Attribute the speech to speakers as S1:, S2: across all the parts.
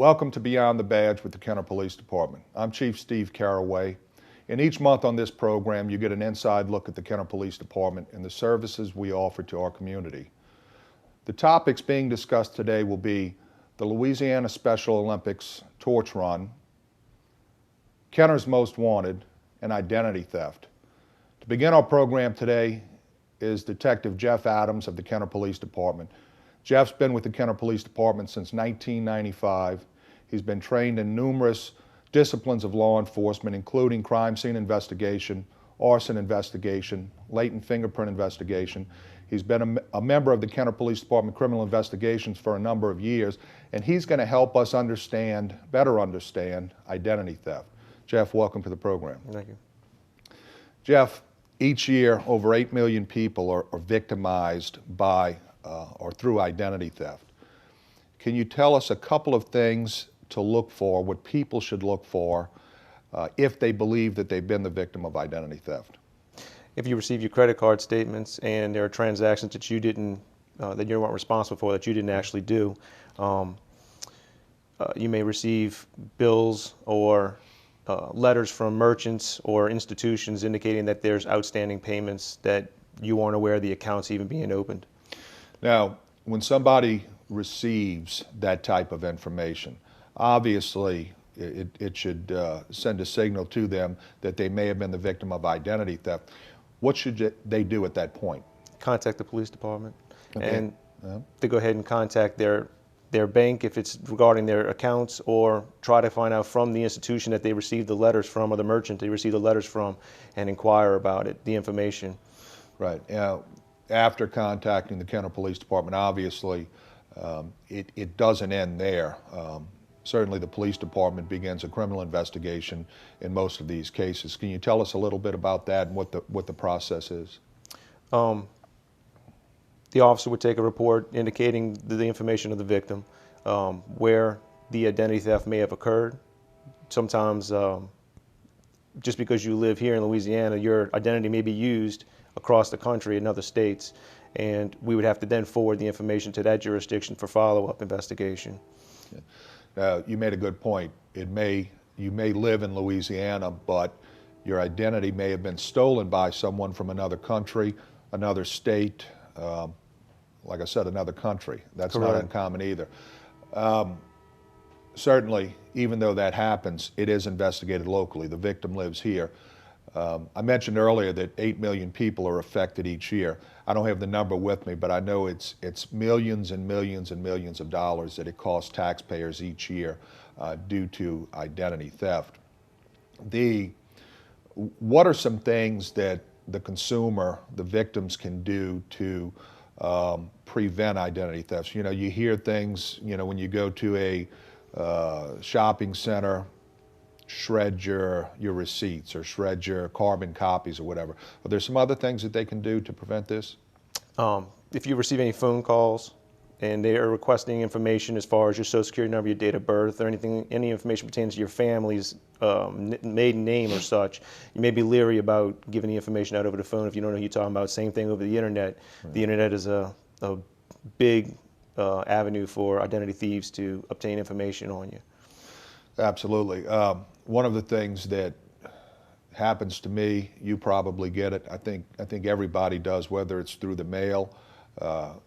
S1: Welcome to Beyond the Badge with the Kenner Police Department. I'm Chief Steve Caraway, and each month on this program you get an inside look at the Kenner Police Department and the services we offer to our community. The topics being discussed today will be the Louisiana Special Olympics Torch Run, Kenner's Most Wanted, and identity theft. To begin our program today is Detective Jeff Adams of the Kenner Police Department. Jeff's been with the Kenner Police Department since 1995. He's been trained in numerous disciplines of law enforcement, including crime scene investigation, arson investigation, latent fingerprint investigation. He's been a member of the Kenner Police Department Criminal Investigations for a number of years, and he's going to help us better understand identity theft. Jeff, welcome to the program.
S2: Thank you.
S1: Jeff, each year over 8 million people are victimized by or through identity theft. Can you tell us a couple of things to look for, what people should look for if they believe that they've been the victim of identity theft?
S2: If you receive your credit card statements and there are transactions that that you weren't responsible for, that you didn't actually do, you may receive bills or letters from merchants or institutions indicating that there's outstanding payments that you aren't aware of the accounts even being opened.
S1: Now, when somebody receives that type of information, obviously it should send a signal to them that they may have been the victim of identity theft. What should they do at that point?
S2: Contact the police department,
S1: okay.
S2: And to go ahead and contact their bank if it's regarding their accounts, or try to find out from the institution that they received the letters from, or the merchant they received the letters from, and inquire about it, the information.
S1: Right. After contacting the Kenner Police Department, obviously it doesn't end there. Certainly the police department begins a criminal investigation in most of these cases. Can you tell us a little bit about that and what the process is?
S2: The officer would take a report indicating the information of the victim, where the identity theft may have occurred. Sometimes just because you live here in Louisiana, your identity may be used across the country in other states, and we would have to then forward the information to that jurisdiction for follow-up investigation.
S1: Now, you made a good point. You may live in Louisiana, but your identity may have been stolen by someone from another country, another state, like I said, another country. That's
S2: Correct.
S1: Not uncommon either. Certainly, even though that happens, it is investigated locally. The victim lives here. I mentioned earlier that 8 million people are affected each year. I don't have the number with me, but I know it's millions and millions and millions of dollars that it costs taxpayers each year due to identity theft. What are some things that the consumer, the victims, can do to prevent identity theft? You know, you hear things, you know, when you go to a shopping center, shred your receipts or shred your carbon copies or whatever. Are there some other things that they can do to prevent this?
S2: If you receive any phone calls and they are requesting information as far as your social security number, your date of birth, or any information pertaining to your family's maiden name or such, you may be leery about giving the information out over the phone if you don't know who you're talking about. Same thing over the internet. Right. The internet is a big avenue for identity thieves to obtain information on you.
S1: Absolutely. One of the things that happens to me, you probably get it, I think everybody does, whether it's through the mail,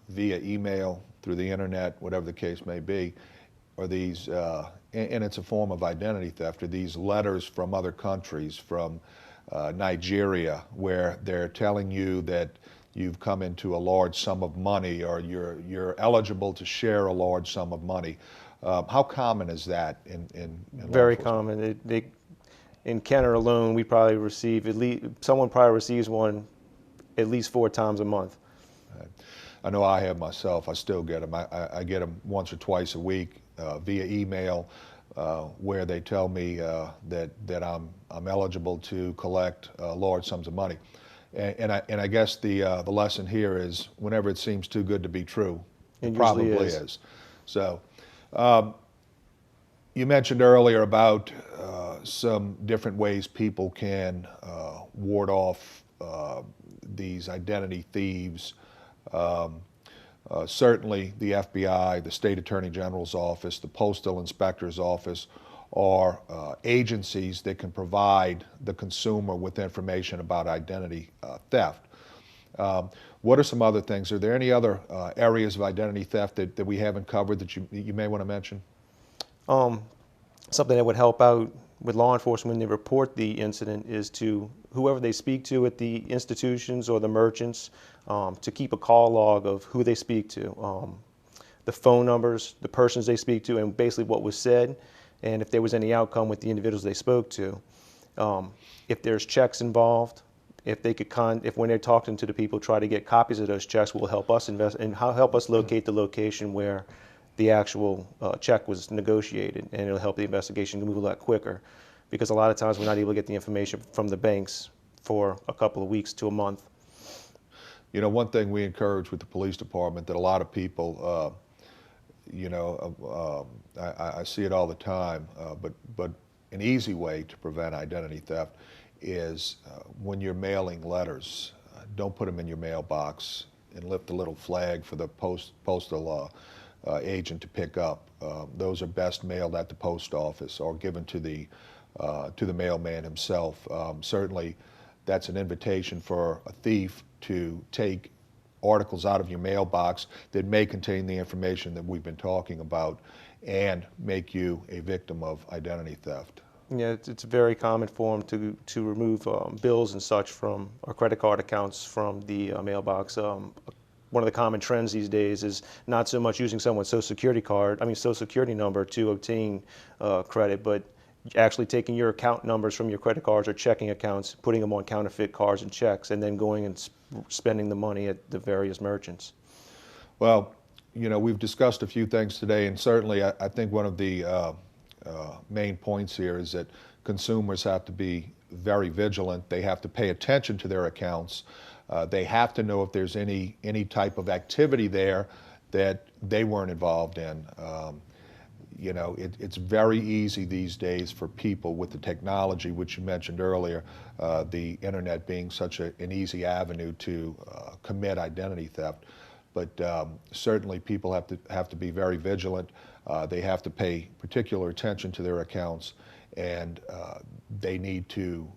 S1: via email, through the internet, whatever the case may be, or these, and it's a form of identity theft, or these letters from other countries, from Nigeria, where they're telling you that you've come into a large sum of money, or you're eligible to share a large sum of money. How common is that in
S2: Very common. In Kenner alone, we probably receive someone probably receives one at least 4 times a month.
S1: I know I have myself. I still get them. I get them once or twice a week via email, where they tell me that I'm eligible to collect large sums of money. And I guess the lesson here is, whenever it seems too good to be true, it probably is. So. You mentioned earlier about some different ways people can ward off these identity thieves. Certainly the FBI, the State Attorney General's office, the Postal Inspector's office are agencies that can provide the consumer with information about identity theft. What are some other things? Are there any other areas of identity theft that we haven't covered that you may want to mention?
S2: Something that would help out with law enforcement when they report the incident is to whoever they speak to at the institutions or the merchants to keep a call log of who they speak to, the phone numbers, the persons they speak to, and basically what was said, and if there was any outcome with the individuals they spoke to. If there's checks involved, if they could if when they're talking to the people, try to get copies of those checks, will help us invest and help us locate the location where the actual check was negotiated, and it'll help the investigation move a lot quicker, because a lot of times we're not able to get the information from the banks for a couple of weeks to a month.
S1: You know, one thing we encourage with the police department that a lot of people, I see it all the time, but an easy way to prevent identity theft is when you're mailing letters, don't put them in your mailbox and lift the little flag for the postal agent to pick up. Those are best mailed at the post office or given to the mailman himself. Certainly, that's an invitation for a thief to take articles out of your mailbox that may contain the information that we've been talking about and make you a victim of identity theft.
S2: Yeah, it's very common for them to remove bills and such from our credit card accounts from the mailbox. One of the common trends these days is not so much using someone's social security number to obtain credit, but actually taking your account numbers from your credit cards or checking accounts, putting them on counterfeit cards and checks, and then going and spending the money at the various merchants.
S1: Well, you know, we've discussed a few things today, and certainly I think one of the main points here is that consumers have to be very vigilant. They have to pay attention to their accounts. They have to know if there's any type of activity there that they weren't involved in. You know, it's very easy these days for people with the technology, which you mentioned earlier, the internet being such an easy avenue to commit identity theft. But certainly people have to be very vigilant. They have to pay particular attention to their accounts, and they need to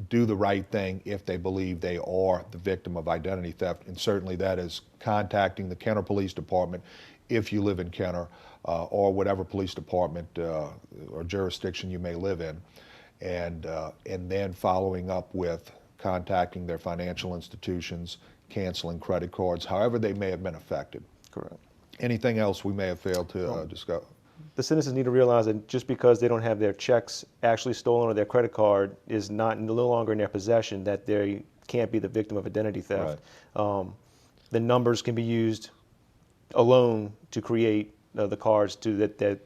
S1: do the right thing if they believe they are the victim of identity theft. And certainly that is contacting the Kenner Police Department if you live in Kenner, or whatever police department or jurisdiction you may live in, and then following up with contacting their financial institutions, canceling credit cards, however they may have been affected.
S2: Correct.
S1: Anything else we may have failed to discuss?
S2: The citizens need to realize that just because they don't have their checks actually stolen or their credit card is no longer in their possession, that they can't be the victim of identity theft. Right. The numbers can be used alone to create the cards that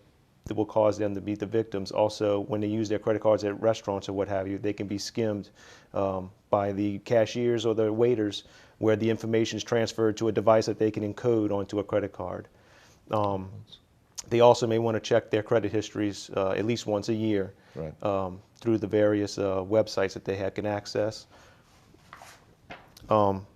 S2: will cause them to be the victims. Also, when they use their credit cards at restaurants or what have you, they can be skimmed by the cashiers or the waiters, where the information is transferred to a device that they can encode onto a credit card. They also may want to check their credit histories at least once a year, right, through the various websites that they can access. One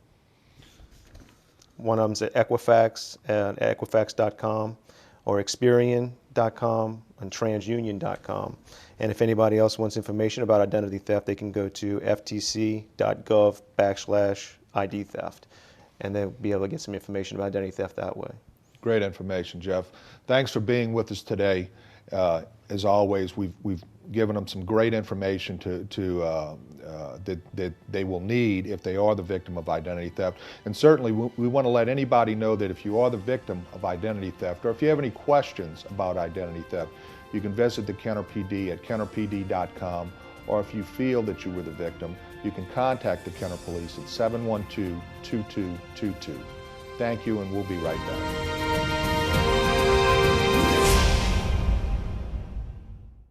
S2: of them is at Equifax at Equifax.com, or Experian.com and TransUnion.com. And if anybody else wants information about identity theft, they can go to ftc.gov/ID theft, and they'll be able to get some information about identity theft that way.
S1: Great information, Jeff. Thanks for being with us today. As always, we've given them some great information that they will need if they are the victim of identity theft. And certainly we want to let anybody know that if you are the victim of identity theft, or if you have any questions about identity theft, you can visit the Kenner PD at kennerpd.com, or if you feel that you were the victim, you can contact the Kenner Police at 712-2222. Thank you, and we'll be right back.